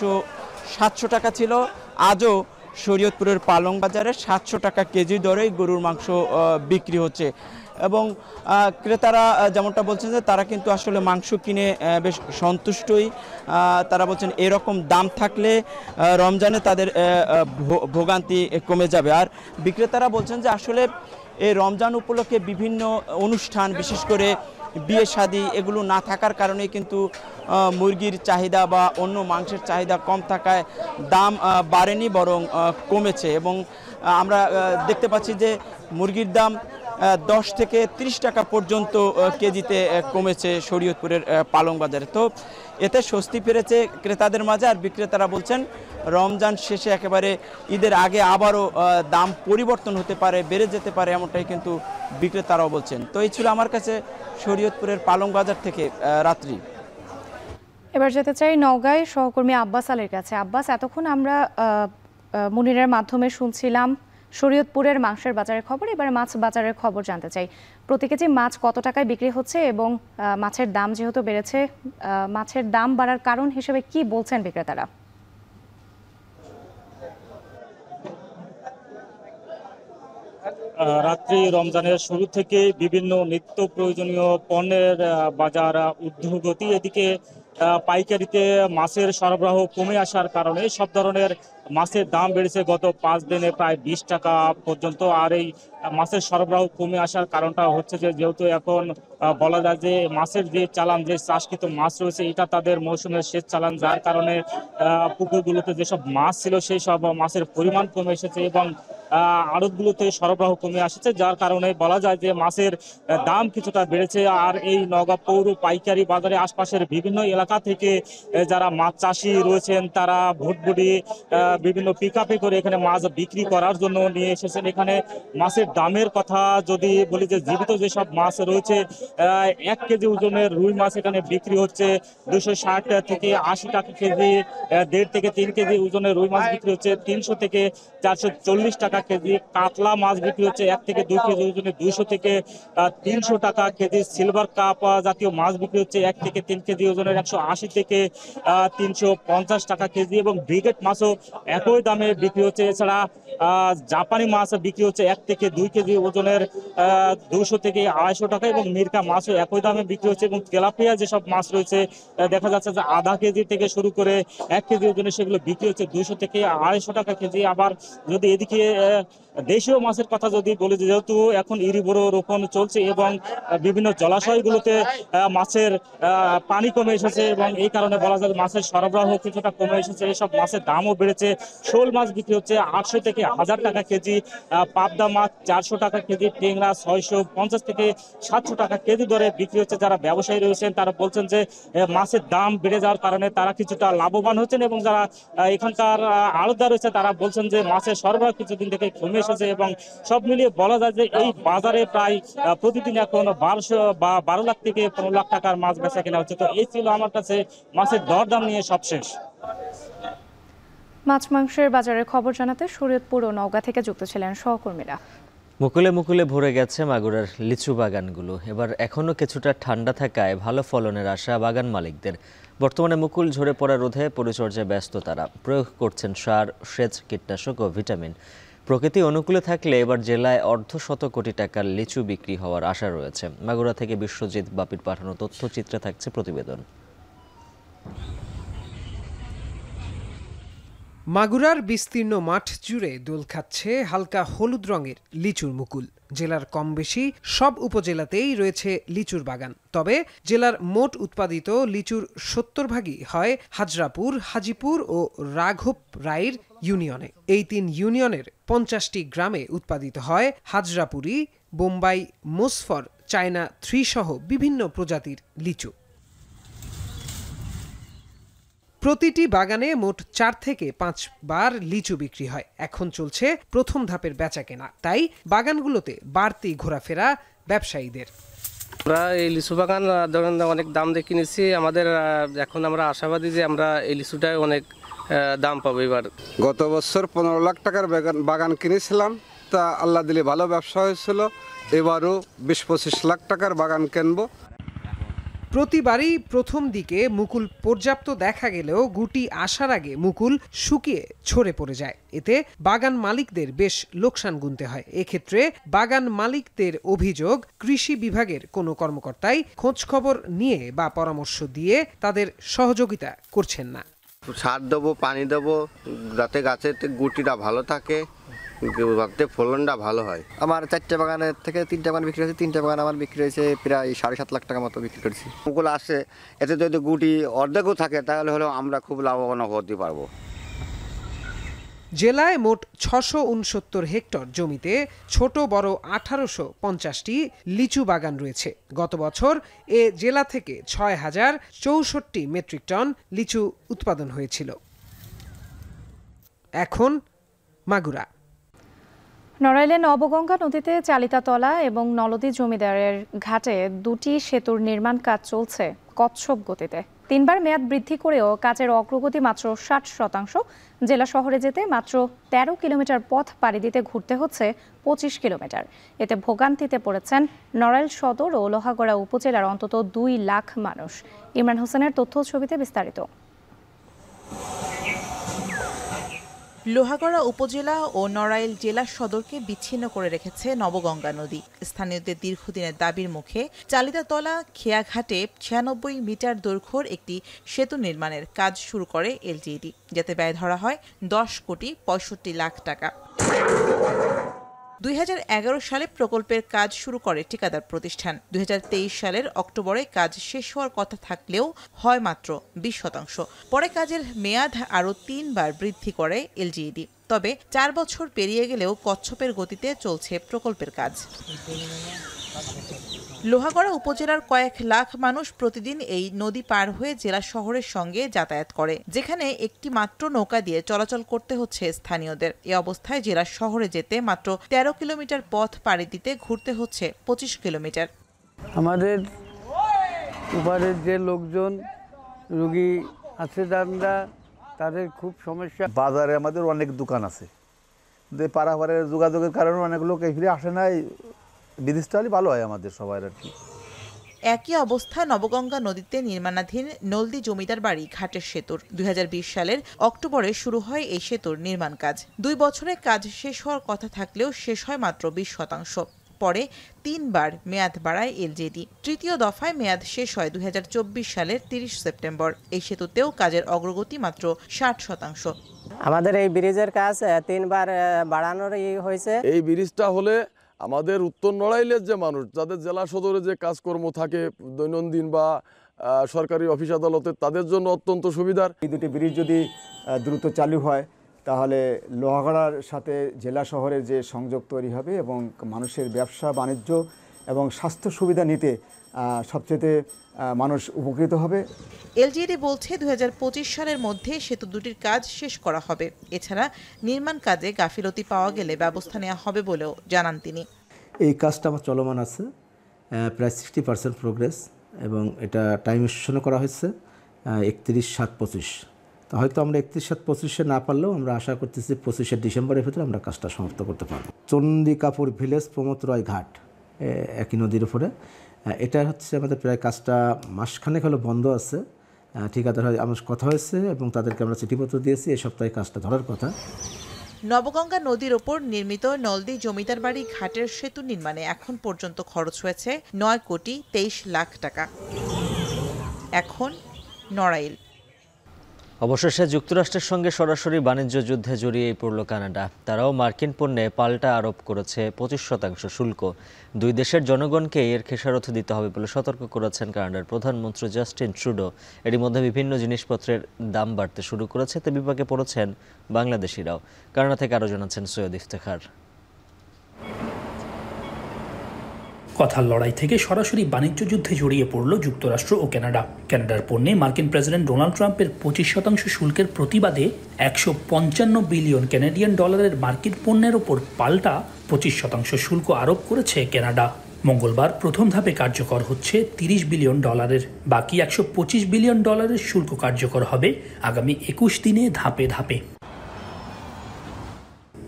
700 টাকা ছিল, আজও শরীয়তপুরের পালং বাজারে 700 টাকা কেজি দরেই গরুর মাংস বিক্রি হচ্ছে। এবং ক্রেতারা যেমনটা বলছেন যে তারা কিন্তু আসলে মাংস কিনে বেশ সন্তুষ্টই। তারা বলছেন এরকম দাম থাকলে রমজানে তাদের ভোগান্তি কমে যাবে। আর বিক্রেতারা বলছেন যে আসলে এই রমজান উপলক্ষে বিভিন্ন অনুষ্ঠান, বিশেষ করে বিয়ে শাদী, এগুলো না থাকার কারণে কিন্তু মুরগির চাহিদা বা অন্য মাংসের চাহিদা কম থাকায় দাম বাড়েনি, বরং কমেছে। এবং আমরা দেখতে পাচ্ছি যে মুরগির দাম 10 থেকে 30 টাকা পর্যন্ত কেজিতে কমেছে শরীয়তপুরের পালং বাজারে। তো এতে স্বস্তি ফিরেছে ক্রেতাদের মাঝে। আর বিক্রেতারা বলছেন রমজান শেষে একেবারে ঈদের আগে আবারও দাম পরিবর্তন হতে পারে, বেড়ে যেতে পারে, এমনটাই কিন্তু বিক্রেতারাও বলছেন। তো এই ছিল আমার কাছে শরীয়তপুরের পালং বাজার থেকে রাত্রি। এবার যেতে চাই নওগাঁয় সহকর্মী আব্বাস আলীর কাছে। আব্বাস, এতক্ষণ আমরা মুনিরের মাধ্যমে শুনছিলাম শরীয়তপুরের মাংসের বাজারের খবর, এবারে মাছ বাজারের খবর জানতে চাই। প্রতি কেজি মাছ কত টাকায় বিক্রি হচ্ছে এবং মাছের দাম যেহেতু বেড়েছে, মাছের দাম বাড়ার কারণ হিসেবে কি বলছেন বিক্রেতারা? রাত্রি রমজানের শুরু থেকে বিভিন্ন নিত্য প্রয়োজনীয় পণ্যের বাজার ঊর্ধ্বগতি। এদিকে পাইকারিতে মাছের সরবরাহ কমে আসার কারণে সব ধরনের মাছের দাম বেড়েছে গত 5 দিনে প্রায় 20 টাকা পর্যন্ত। আর এই মাছের সরবরাহ কমে আসার কারণটা হচ্ছে যে যেহেতু এখন বলা যায় যে মাছের যে চালান, যে চাষকৃত মাছ রয়েছে, এটা তাদের মৌসুমের শেষ চালান, যার কারণে পুকুরগুলোতে যেসব মাছ ছিল সেই সব মাছের পরিমাণ কমে এসেছে এবং আড়তগুলোতে সরবরাহ কমে আসছে, যার কারণে বলা যায় যে মাছের দাম কিছুটা বেড়েছে। আর এই নওগাঁ পৌর পাইকারি বাজারে আশপাশের বিভিন্ন এলাকা থেকে যারা মাছ চাষি রয়েছেন তারা ভুটভুটি বিভিন্ন পিকআপে করে এখানে মাছ বিক্রি করার জন্য নিয়ে এসেছেন। এখানে মাছের দামের কথা যদি বলি যে জীবিত যেসব মাছ রয়েছে, 1 কেজি ওজনের রুই মাছ এখানে বিক্রি হচ্ছে 260 থেকে 80 টাকা কেজি, 1.5 থেকে 3 কেজি ওজনের রুই মাছ বিক্রি হচ্ছে 300 থেকে 440 টাকা কেজি, কাতলা মাছ বিক্রি হচ্ছে 1 থেকে 2 কেজি ওজনে 200 থেকে 300 টাকা কেজি, সিলভার কাপ জাতীয় মাছ বিক্রি হচ্ছে 1 থেকে 3 কেজি ওজনের 180 থেকে 350 টাকা কেজি এবং ব্রিগেড মাছও একই দামে বিক্রি হচ্ছে। এছাড়া জাপানি মাছ বিক্রি হচ্ছে 1 থেকে 2 কেজি ওজনের 200 থেকে 250 টাকা এবং মিরকা মাছও একই দামে বিক্রি হচ্ছে। এবং তেলাপিয়া যেসব মাছ রয়েছে দেখা যাচ্ছে যে আধা কেজি থেকে শুরু করে 1 কেজি ওজনে সেগুলো বিক্রি হচ্ছে 200 থেকে 250 টাকা কেজি। আবার যদি এদিকে দেশীয় মাছের কথা যদি বলি, যেহেতু এখন ইরিবোরো রোপণ চলছে এবং বিভিন্ন জলাশয়গুলোতে মাছের পানি কমে এসেছে এবং এই কারণে বলা যায় মাছের সরবরাহ কিছুটা কমে এসেছে, এসব মাছের দামও বেড়েছে। শোল মাছ বিক্রি হচ্ছে 800 থেকে 1000 টাকা কেজি, পাবদা মাছ 400 টাকা কেজি, টেংরা 650 থেকে 700 টাকা কেজি দরে বিক্রি হচ্ছে। যারা ব্যবসায়ী রয়েছেন তারা বলছেন যে মাছের দাম বেড়ে যাওয়ার কারণে তারা কিছুটা লাভবান হচ্ছেন এবং যারা এখানকার আড়তদার রয়েছে তারা বলছেন যে মাছের সরবরাহ কিছুদিন থেকে কমে এসেছে এবং সব মিলিয়ে বলা যায় যে এই বাজারে প্রায় প্রতিদিন এখন 12 লাখ থেকে 15 লাখ টাকার মাছ বেচা কেনা হচ্ছে। তো এই ছিল আমার কাছে মাছের দরদাম নিয়ে সবশেষ। মাছ মাংসের বাজারের খবর জানাতে শরীয়তপুর ও নওগাঁ থেকে যুক্ত ছিলেন সহকর্মীরা। মুকুলে মুকুলে ভরে গেছে মাগুরার লিচু বাগানগুলো। এবার এখনও কিছুটা ঠান্ডা থাকায় ভালো ফলনের আশা বাগান মালিকদের। বর্তমানে মুকুল ঝরে পড়া রোধে পরিচর্যায় ব্যস্ত তারা। প্রয়োগ করছেন সার, সেচ, কীটনাশক ও ভিটামিন। প্রকৃতি অনুকূলে থাকলে এবার জেলায় অর্ধশত কোটি টাকার লিচু বিক্রি হওয়ার আশা রয়েছে। মাগুরা থেকে বিশ্বজিৎ বাপির পাঠানো তথ্যচিত্রে থাকছে প্রতিবেদন। মাগুরার বিস্তীর্ণ মাঠ জুড়ে দোল খাচ্ছে হালকা হলুদ রঙের লিচুর মুকুল। জেলার কম বেশি সব উপজেলাতেই রয়েছে লিচুর বাগান। তবে জেলার মোট উৎপাদিত লিচুর ৭০ ভাগই হয় হাজরাপুর, হাজিপুর ও রাঘব রায়ের ইউনিয়নে। এই ৩ ইউনিয়নের ৫০টি গ্রামে উৎপাদিত হয় হাজরাপুরি, বোম্বাই মোসফর, চায়না 3 সহ বিভিন্ন প্রজাতির লিচু। প্রতিটি বাগানে মোট 4 থেকে 5 বার লিচু বিক্রি হয়। এখন চলছে প্রথম ধাপের বেচাকেনা, তাই বাগানগুলোতে বাড়তি ঘোরাফেরা ব্যবসায়ীদের। আমরা এই লিচু বাগান ধরেন অনেক দাম দিয়ে কিনেছি। আমাদের এখন আমরা আশাবাদী যে আমরা এই লিচুটাই অনেক দাম পাবো এবার। গত বছর 15 লাখ টাকার বাগান কিনেছিলাম, তা আল্লাহ দিলে ভালো ব্যবসা হয়েছিল। এবারও 20-25 লাখ টাকার বাগান কিনবো। প্রতিবারই প্রথম দিকে মুকুল পর্যাপ্ত দেখা গেলেও গুটি আসার আগে মুকুল শুকিয়ে ঝরে পড়ে যায়। এতে বাগান মালিকদের বেশ লোকসান গুনতে হয়। এক্ষেত্রে বাগান মালিকদের অভিযোগ, কৃষি বিভাগের কোনো কর্মকর্তাই খোঁজ খবর নিয়ে বা পরামর্শ দিয়ে তাদের সহযোগিতা করছেন না। সার দেবো, পানি দেবো, যাতে গাছের গুটিটা ভালো থাকে, যাতে ফলনটা ভালো হয়। আমার 4টে বাগানের থেকে 3টে বাগান বিক্রি হয়েছে। 3টে বাগান আমার বিক্রি হয়েছে প্রায় 7.5 লাখ টাকা মতো বিক্রি করেছি। মুকুল আসে, এতে যদি গুটি অর্ধেকও থাকে তাহলে হলেও আমরা খুব লাভবান হতে পারবো। জেলায় মোট 669 হেক্টর জমিতে ছোট বড় 1850টি লিচু বাগান রয়েছে। গত বছর এ জেলা থেকে 6064 মেট্রিক টন লিচু উৎপাদন হয়েছিল। এখন মাগুরা। নড়াইলের নবগঙ্গা নদীতে চালিতাতলা এবং নলদী জমিদারের ঘাটে 2টি সেতুর নির্মাণ কাজ চলছে কচ্ছপ গতিতে। 3 বার মেয়াদ বৃদ্ধি করেও কাজের অগ্রগতি মাত্র 60%। জেলা শহরে যেতে মাত্র 13 কিলোমিটার পথ পাড়ি দিতে ঘুরতে হচ্ছে 25 কিলোমিটার। এতে ভোগান্তিতে পড়েছেন নড়াইল সদর ও লোহাগড়া উপজেলার অন্তত 2 লাখ মানুষ। ইমরান হোসেনের তথ্য ছবিতে বিস্তারিত। লোহাগড়া উপজেলা ও নড়াইল জেলা সদরকে বিচ্ছিন্ন করে রেখেছে নবগঙ্গা নদী। স্থানীয়দের দীর্ঘদিনের দাবির মুখে চালিতাতলা খেয়াঘাটে 96 মিটার দৈর্ঘ্যের একটি সেতু নির্মাণের কাজ শুরু করে এলজিইডি, যাতে ব্যয় ধরা হয় 10,65,00,000 টাকা। 2011 সালে প্রকল্পের কাজ শুরু করে ঠিকাদার প্রতিষ্ঠান। 2023 সালের অক্টোবরে কাজ শেষ হওয়ার কথা থাকলেও হয় মাত্র 20%। পরে কাজের মেয়াদ আরও 3 বার বৃদ্ধি করে এলজিইডি। তবে 4 বছর পেরিয়ে গেলেও কচ্ছপের গতিতে চলছে প্রকল্পের কাজ। লোহাগড়া উপজেলার কয়েক লাখ মানুষ প্রতিদিন এই নদী পার হয়ে জেলা শহরের সঙ্গে যাতায়াত করে, যেখানে একটি মাত্র নৌকা দিয়ে চলাচল করতে হচ্ছে স্থানীয়দের। এ অবস্থায় জেলা শহরে যেতে মাত্র 13 কিলোমিটার পথ পাড়ি দিতে ঘুরতে হচ্ছে 25 কিলোমিটার। আমাদের উপরের যে লোকজন রোগী আছে যারা, তাদের খুব সমস্যা। বাজারে আমাদের অনেক দোকান আছে, পারাপারের যোগাযোগের কারণে অনেক লোক এখানে আসে নাই। বিদেশটা হলে ভালো হয় আমাদের সবাই আর কি। একই অবস্থা নবগঙ্গা নদীতে নির্মাণাধীন নলদী জমিদার বাড়ি ঘাটের সেতুর। 2020 সালের অক্টোবরে শুরু হয় এই সেতুর নির্মাণ কাজ। 2 বছরে কাজ শেষ হওয়ার কথা থাকলেও শেষ হয় মাত্র 20%। পরে 3 বার মেয়াদ বাড়ায় এলজিইডি। তৃতীয় দফায় মেয়াদ শেষ হয় 2024 সালের 30 সেপ্টেম্বর। এই সেতুতেও কাজের অগ্রগতি মাত্র 60%। আমাদের এই ব্রিজের কাজ 3 বার বাড়ানোর হয়েছে। এই ব্রিজটা হলে আমাদের উত্তর নড়াইলের যে মানুষ, যাদের জেলা সদরে যে কাজকর্ম থাকে দৈনন্দিন বা সরকারি অফিস আদালতে, তাদের জন্য অত্যন্ত সুবিধার। এই দুটি ব্রিজ যদি দ্রুত চালু হয় তাহলে লোহাগড়ার সাথে জেলা শহরের যে সংযোগ তৈরি হবে এবং মানুষের ব্যবসা বাণিজ্য এবং স্বাস্থ্য সুবিধা নিতে সবচেয়ে মানুষ উপকৃত হবে। এলজিইডি বলছে 2025 সালের মধ্যে সেতু দুটির কাজ শেষ করা হবে। এছাড়া নির্মাণ কাজে গাফিলতি পাওয়া গেলে ব্যবস্থা নেওয়া হবে বলেও জানান তিনি। এই কাজটা আমার চলমান আছে, প্রায় 60% প্রোগ্রেস, এবং এটা টাইম এক্সটেনশন করা হয়েছে 31/7/25। তো হয়তো আমরা 31/7/25 না পারলেও আমরা আশা করতেছি 25শে ডিসেম্বরের ভিতরে আমরা কাজটা সমাপ্ত করতে পারবো। চন্ডিকাপুর ভিলেজ প্রমোদ রয় ঘাট একই নদীর উপরে, এটা হচ্ছে আমাদের প্রায় কাজটা মাসখানেক হলো বন্ধ আছে। ঠিকাদার আমার কথা হয়েছে এবং তাদেরকে আমরা চিঠিপত্র দিয়েছি এই সপ্তাহে কাজটা ধরার কথা। নবগঙ্গা নদীর ওপর নির্মিত নলদি জমিদার বাড়ি ঘাটের সেতু নির্মাণে এখন পর্যন্ত খরচ হয়েছে 9,23,00,000 টাকা। এখন নড়াইল। অবশেষে যুক্তরাষ্ট্রের সঙ্গে সরাসরি বাণিজ্য যুদ্ধে জড়িয়েই পড়ল কানাডা। তারাও মার্কিন পণ্যে পাল্টা আরোপ করেছে 25% শুল্ক। দুই দেশের জনগণকে এর খেসারত দিতে হবে বলে সতর্ক করেছেন কানাডার প্রধানমন্ত্রী জাস্টিন ট্রুডো। এরই মধ্যে বিভিন্ন জিনিসপত্রের দাম বাড়তে শুরু করেছে, তে বিপাকে পড়েছেন বাংলাদেশিরাও। কানাডা থেকে আরও জানাচ্ছেন সৈয়দ ইফতেখার। কথার লড়াই থেকে সরাসরি বাণিজ্য যুদ্ধে জড়িয়ে পড়ল যুক্তরাষ্ট্র ও কানাডা। কানাডার পণ্যে মার্কিন প্রেসিডেন্ট ডোনাল্ড ট্রাম্পের 25% শুল্কের প্রতিবাদে 155 বিলিয়ন কানাডিয়ান ডলারের মার্কিন পণ্যের ওপর পাল্টা 25% শুল্ক আরোপ করেছে কানাডা। মঙ্গলবার প্রথম ধাপে কার্যকর হচ্ছে 30 বিলিয়ন ডলারের, বাকি 125 বিলিয়ন ডলারের শুল্ক কার্যকর হবে আগামী 21 দিনে ধাপে ধাপে।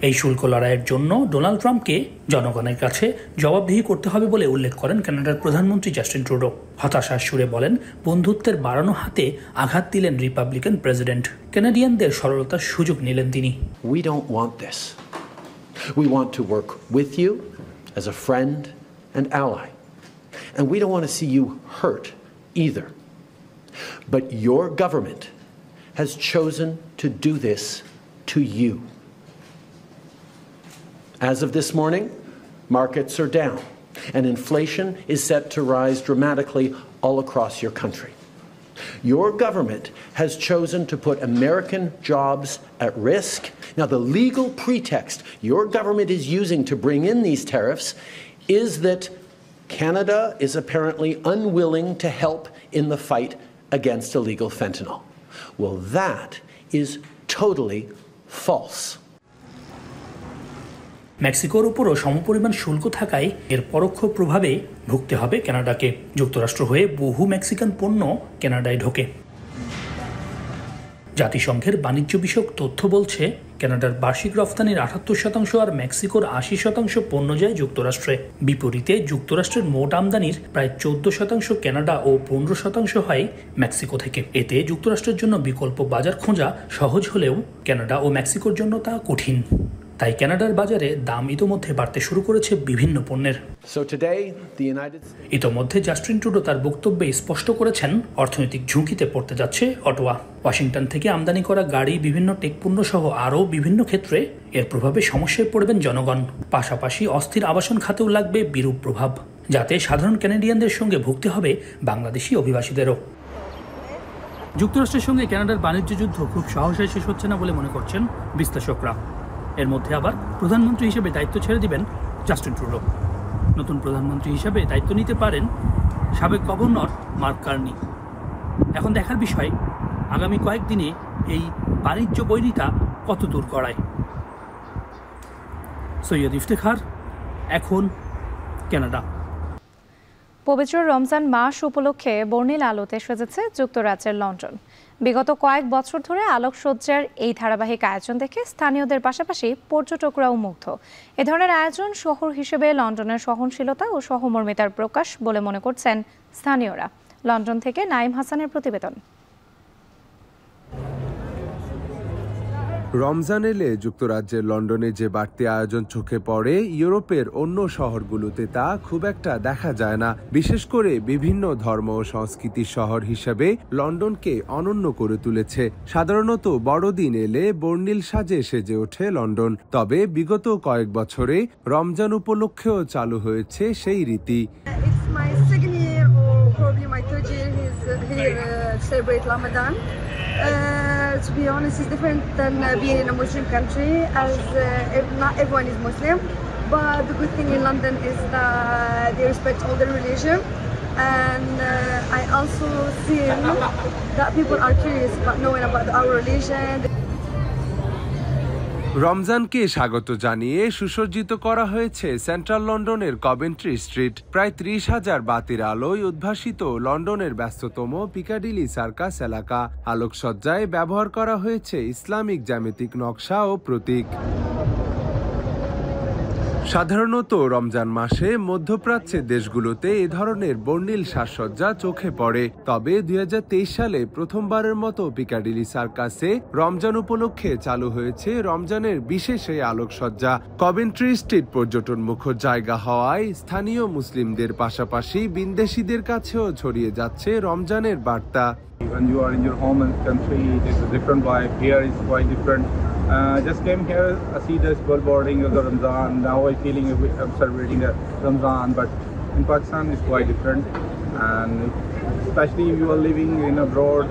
এই শুল্ক লড়াইয়ের জন্য ডোনাল্ড ট্রাম্পকে জনগণের কাছে জবাবদিহি করতে হবে বলে উল্লেখ করেন কানাডার প্রধানমন্ত্রী জাস্টিন ট্রুডো। হতাশার সুরে বলেন, বন্ধুত্বের বাড়ানো হাতে আঘাত দিলেন রিপাবলিকান প্রেসিডেন্ট। কানাডিয়ানদের সরলতার সুযোগ নিলেন তিনি। We don't want this. We want to work with you as a friend and ally. And we don't want to see you hurt either. But your government has chosen to do this to you. As of this morning, markets are down, and inflation is set to rise dramatically all across your country. Your government has chosen to put American jobs at risk. Now, the legal pretext your government is using to bring in these tariffs is that Canada is apparently unwilling to help in the fight against illegal fentanyl. Well, that is totally false. মেক্সিকোর উপরও সমপরিমাণ শুল্ক থাকায় এর পরোক্ষ প্রভাবে ভুগতে হবে কানাডাকে। যুক্তরাষ্ট্র হয়ে বহু মেক্সিকান পণ্য কানাডায় ঢোকে। জাতিসংঘের বাণিজ্য বিষয়ক তথ্য বলছে, কানাডার বার্ষিক রফতানির 78% আর মেক্সিকোর 80% পণ্য যায় যুক্তরাষ্ট্রে। বিপরীতে যুক্তরাষ্ট্রের মোট আমদানির প্রায় 14% কানাডা ও 15% হয় মেক্সিকো থেকে। এতে যুক্তরাষ্ট্রের জন্য বিকল্প বাজার খোঁজা সহজ হলেও কানাডা ও মেক্সিকোর জন্য তা কঠিন। তাই কানাডার বাজারে দাম ইতোমধ্যে বাড়তে শুরু করেছে বিভিন্ন পণ্যের। ইতোমধ্যে জাস্টিন ট্রুডো তার বক্তব্যে স্পষ্ট করেছেন, অর্থনৈতিক ঝুঁকিতে পড়তে যাচ্ছে অটোয়া। ওয়াশিংটন থেকে আমদানি করা গাড়ি, বিভিন্ন টেক পণ্য সহ আরও বিভিন্ন ক্ষেত্রে এর প্রভাবে সমস্যায় পড়বেন জনগণ। পাশাপাশি অস্থির আবাসন খাতেও লাগবে বিরূপ প্রভাব, যাতে সাধারণ কানাডিয়ানদের সঙ্গে ভুগতে হবে বাংলাদেশি অভিবাসীদেরও। যুক্তরাষ্ট্রের সঙ্গে কানাডার বাণিজ্য যুদ্ধ খুব সহসায় শেষ হচ্ছে না বলে মনে করছেন বিশ্লেষকরা। এর মধ্যে আবার প্রধানমন্ত্রী হিসেবে দায়িত্ব ছেড়ে দিবেন জাস্টিন ট্রুডো। নতুন প্রধানমন্ত্রী হিসেবে দায়িত্ব নিতে পারেন সাবেক গভর্নর মার্ক কার্নি। এখন দেখার বিষয়, আগামী কয়েকদিনে এই বাণিজ্য বৈরিতা কত দূর গড়ায়। সৈয়দ ইফতেখার, এখন কানাডা। পবিত্র রমজান মাস উপলক্ষে বর্ণিল আলোতে সেজেছে যুক্তরাজ্যের লন্ডন। বিগত কয়েক বছর ধরে আলোকসজ্জার এই ধারাবাহিক আয়োজন দেখে স্থানীয়দের পাশাপাশি পর্যটকরাও মুগ্ধ। এ ধরনের আয়োজন শহর হিসেবে লন্ডনের সহনশীলতা ও সহমর্মিতার প্রকাশ বলে মনে করছেন স্থানীয়রা। লন্ডন থেকে নাইম হাসানের প্রতিবেদন। রমজান এলে যুক্তরাজ্যের লন্ডনে যে বাড়তি আয়োজন চোখে পড়ে, ইউরোপের অন্য শহরগুলোতে তা খুব একটা দেখা যায় না। বিশেষ করে বিভিন্ন ধর্ম ও সংস্কৃতির শহর হিসেবে লন্ডনকে অনন্য করে তুলেছে। সাধারণত বড়দিন এলে বর্ণিল সাজে সেজে ওঠে লন্ডন। তবে বিগত কয়েক বছরে রমজান উপলক্ষেও চালু হয়েছে সেই রীতি। To be honest, it's different than being in a Muslim country, as not everyone is Muslim. But the good thing in London is that they respect all their religion, and I also see that people are curious about knowing about our religion. রমজানকে স্বাগত জানিয়ে সুসজ্জিত করা হয়েছে central লন্ডনের Coventry street. প্রায় 30,000 বাতির আলোয় উদ্ভাসিত লন্ডনের ব্যস্ততম পিকাডিলি সার্কাস এলাকা। আলোকসজ্জায় ব্যবহার করা হয়েছে ইসলামিক জ্যামিতিক নকশা ও প্রতীক। সাধারণত রমজান মাসে মধ্যপ্রাচ্যের দেশগুলোতে এ ধরনের বর্ণিল সাজসজ্জা চোখে পড়ে, তবে 2023 সালে প্রথমবারের মতো পিকাডিলি সার্কাসে রমজান উপলক্ষে চালু হয়েছে রমজানের বিশেষ এই আলোকসজ্জা। কভেন্ট্রি স্ট্রিট পর্যটন মুখর জায়গা হওয়ায় স্থানীয় মুসলিমদের পাশাপাশি বিদেশিদের কাছেও ছড়িয়ে যাচ্ছে রমজানের বার্তা। When you are in your home and country, it is a different vibe. Here is quite different. Just came here, I see the billboarding of the Ramzan. Now I'm feeling I'm celebrating the Ramzan, but in Pakistan it's quite different. And especially if you are living in abroad,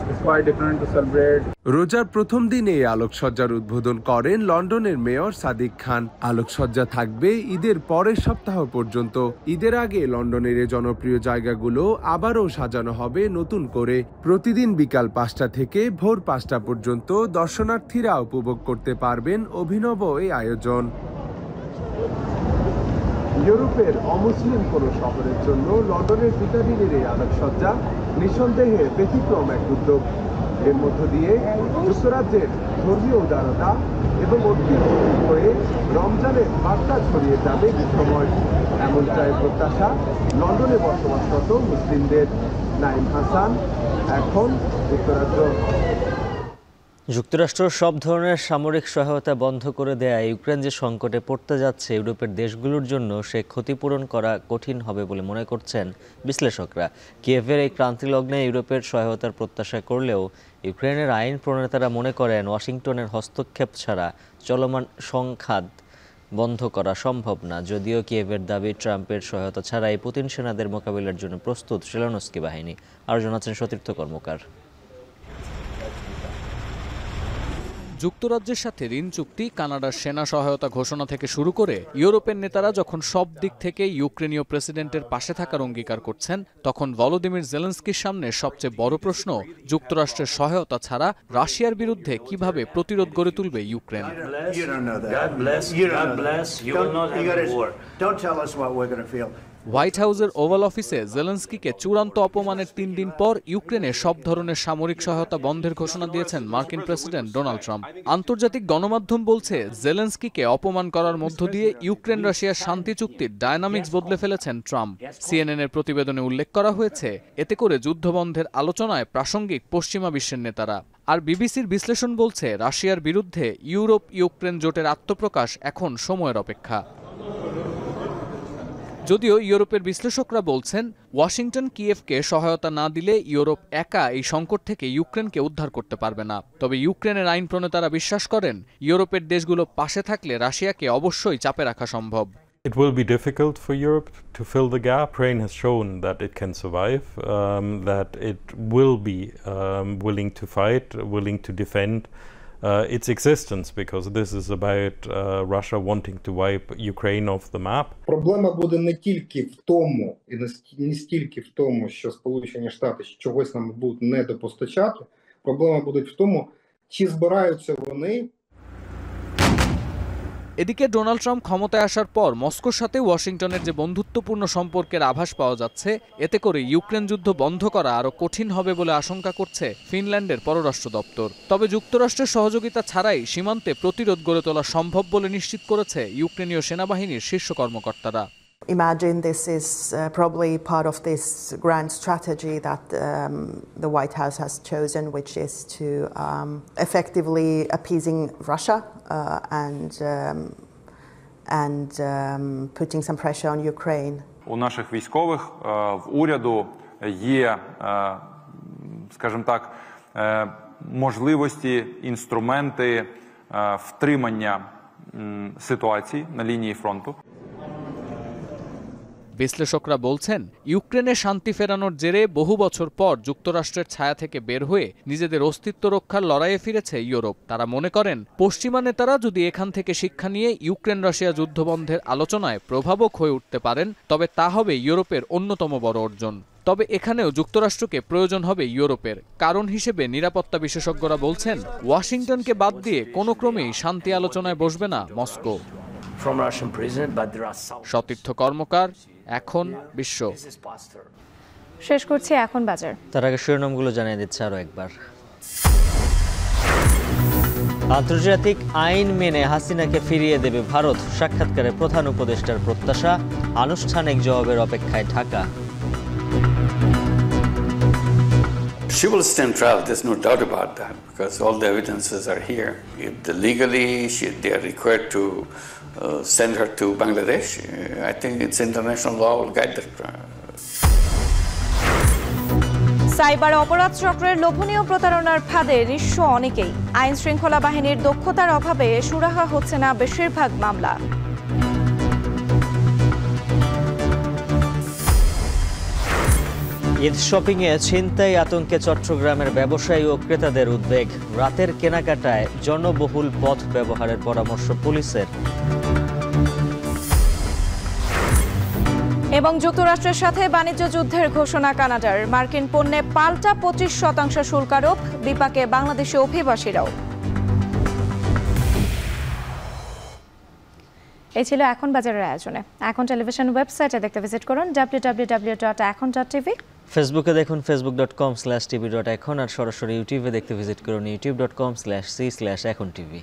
it's quite different to celebrate. রোজার প্রথম দিনে আলোকসজ্জার উদ্বোধন করেন লন্ডনের mayor Sadiq খান। আলোকসজ্জা থাকবে ঈদের পরের সপ্তাহ পর্যন্ত। ঈদের আগে লন্ডনের এই জনপ্রিয় জায়গাগুলো আবারও সাজানো হবে নতুন করে। প্রতিদিন বিকাল 5টা থেকে ভোর 5টা পর্যন্ত দর্শনার্থীরা উপভোগ করতে পারবেন অভিনব এই আয়োজন। ইউরোপের অমুসলিম কোন শহরের জন্য লন্ডনের পিকাডিলির এই আলোকসজ্জা নিঃসন্দেহে ব্যতিক্রম এক উদ্যোগ। এর মধ্য দিয়ে যুক্তরাজ্যের ধর্মীয় উদারতা এবং ঐক্যের করে রমজানের বার্তা ছড়িয়ে যাবে বিশ্বময়, এমনটাই প্রত্যাশা লন্ডনে বসবাসরত মুসলিমদের। নাইম হাসান, এখন যুক্তরাজ্য। যুক্তরাষ্ট্র সব ধরনের সামরিক সহায়তা বন্ধ করে দেয়া ইউক্রেন যে সংকটে পড়তে যাচ্ছে ইউরোপের দেশগুলোর জন্য সে ক্ষতিপূরণ করা কঠিন হবে বলে মনে করছেন বিশ্লেষকরা। কিয়েভের এই ক্রান্তিলগ্নে ইউরোপের সহায়তার প্রত্যাশা করলেও ইউক্রেনের আইন প্রণেতারা মনে করেন ওয়াশিংটনের হস্তক্ষেপ ছাড়া চলমান সংঘাত বন্ধ করা সম্ভব না। যদিও কিয়েভের দাবি ট্রাম্পের সহায়তা ছাড়াই পুতিন সেনাদের মোকাবিলার জন্য প্রস্তুত জেলেনস্কি বাহিনী। আরও জানাচ্ছেন সতীর্থ কর্মকার। যুক্তরাজ্যের সাথে ঋণ চুক্তি, কানাডার সেনা সহায়তা ঘোষণা থেকে শুরু করে ইউরোপের নেতারা যখন সব দিক থেকে ইউক্রেনীয় প্রেসিডেন্টের পাশে থাকার অঙ্গীকার করছেন, তখন ভলোদিমির জেলেনস্কির সামনে সবচেয়ে বড় প্রশ্ন যুক্তরাষ্ট্রের সহায়তা ছাড়া রাশিয়ার বিরুদ্ধে কিভাবে প্রতিরোধ গড়ে তুলবে ইউক্রেন। হোয়াইট হাউসের ওভাল অফিসে জেলেনস্কিকে চূড়ান্ত অপমানের 3 দিন পর ইউক্রেনে সব ধরনের সামরিক সহায়তা বন্ধের ঘোষণা দিয়েছেন মার্কিন প্রেসিডেন্ট ডোনাল্ড ট্রাম্প। আন্তর্জাতিক গণমাধ্যম বলছে জেলেনস্কিকে অপমান করার মধ্য দিয়ে ইউক্রেন রাশিয়ার শান্তি চুক্তির ডায়নামিক্স বদলে ফেলেছেন ট্রাম্প। সিএনএন এর প্রতিবেদনে উল্লেখ করা হয়েছে এতে করে যুদ্ধবন্ধের আলোচনায় প্রাসঙ্গিক পশ্চিমা বিশ্বের নেতারা। আর বিবিসির বিশ্লেষণ বলছে রাশিয়ার বিরুদ্ধে ইউরোপ ইউক্রেন জোটের আত্মপ্রকাশ এখন সময়ের অপেক্ষা। যদিও ইউরোপের বিশ্লেষকরা বলছেন ওয়াশিংটন কিয়েভকে সহায়তা না দিলে ইউরোপ একা এই সংকট থেকে ইউক্রেনকে উদ্ধার করতে পারবে না। তবে ইউক্রেনের আইন প্রণেতারা বিশ্বাস করেন ইউরোপের দেশগুলো পাশে থাকলে রাশিয়াকে অবশ্যই চাপে রাখা সম্ভব। It will be difficult for Europe to fill the gap. Ukraine has shown that it can survive, that it will be willing to fight, willing to defend its existence, because this is about Russia wanting to wipe Ukraine off the map. Проблема буде не тільки в тому, і не стільки в тому, що Сполучені Штати чогось нам будуть недопостачати. Проблема буде в тому, чи збираються вони. এদিকে Donald Trump ক্ষমতায় আসার পর মস্কোর সাথে ওয়াশিংটনের যে বন্ধুত্বপূর্ণ সম্পর্কের আভাস পাওয়া যাচ্ছে, এতে করে ইউক্রেন যুদ্ধ বন্ধ করা আরও কঠিন হবে বলে আশঙ্কা করছে ফিনল্যান্ডের পররাষ্ট্র দপ্তর। তবে যুক্তরাষ্ট্রের সহযোগিতা ছাড়াই সীমান্তে প্রতিরোধ গড়ে তোলা সম্ভব বলে নিশ্চিত করেছে ইউক্রেনীয় সেনাবাহিনীর শীর্ষ কর্মকর্তারা। Imagine this is probably part of this grand strategy that the White House has chosen, which is to effectively appeasing Russia and putting some pressure on Ukraine. У наших військових в уряду є, скажімо так, можливості, інструменти втримання ситуації на лінії фронту. বিশ্লেষকরা বলছেন ইউক্রেনে শান্তি ফেরানোর জেরে বহু বছর পর যুক্তরাষ্ট্রের ছায়া থেকে বের হয়ে নিজেদের অস্তিত্ব রক্ষার লড়াইয়ে ফিরেছে ইউরোপ। তারা মনে করেন পশ্চিমা নেতারা যদি এখান থেকে শিক্ষা নিয়ে ইউক্রেন রাশিয়া যুদ্ধবন্ধের আলোচনায় প্রভাবক হয়ে উঠতে পারেন, তবে তা হবে ইউরোপের অন্যতম বড় অর্জন। তবে এখানেও যুক্তরাষ্ট্রকে প্রয়োজন হবে ইউরোপের। কারণ হিসেবে নিরাপত্তা বিশেষজ্ঞরা বলছেন, ওয়াশিংটনকে বাদ দিয়ে কোনো ক্রমেই শান্তি আলোচনায় বসবে না মস্কো। সতীর্থ কর্মকার, এখন বিশ্ব। শেষ করছি এখন বাজার। তার আগে শিরোনামগুলো জানিয়ে দিচ্ছে আরো একবার। আন্তর্জাতিক আইন মেনে হাসিনাকে ফিরিয়ে দেবে ভারত, সাক্ষাৎকারে প্রধান উপদেষ্টার প্রত্যাশা। আনুষ্ঠানিক জবাবের অপেক্ষায় Dhaka. She will stand trial, there's no doubt about that, because all the evidences are here. If legally they are required to send her to Bangladesh, I think it's international law will guide that. Cyber অপরাধ চক্রের লোভনীয় প্রতারণার ফাঁদে নিঃস্ব অনেকেই। আইন শৃঙ্খলা বাহিনীর দক্ষতার অভাবে সুরাহা হচ্ছে না বেশিরভাগ মামলা। ঈদ শপিংয়ে ছিনতাই আতঙ্কে চট্টগ্রামের ব্যবসায়ী ও ক্রেতাদের উদ্বেগ। রাতের কেনাকাটায় জনবহুল পথ ব্যবহারের পরামর্শ পুলিশের। এবং যুক্তরাষ্ট্রের সাথে বাণিজ্য যুদ্ধের ঘোষণা কানাডার। মার্কিন পণ্যে পাল্টা 25% শুল্ক আরোপ, বিপাকে বাংলাদেশি অভিবাসীরাও। এই ছিল এখন বাজারের আয়োজনে। এখন টেলিভিশন ওয়েবসাইটে দেখতে ভিজিট করুন www.ekon.tv। ফেসবুকে দেখুন facebook.com/tv.ekon, আর সরাসরি ইউটিউবে দেখতে ভিজিট করুন youtube.com/c/ekontv।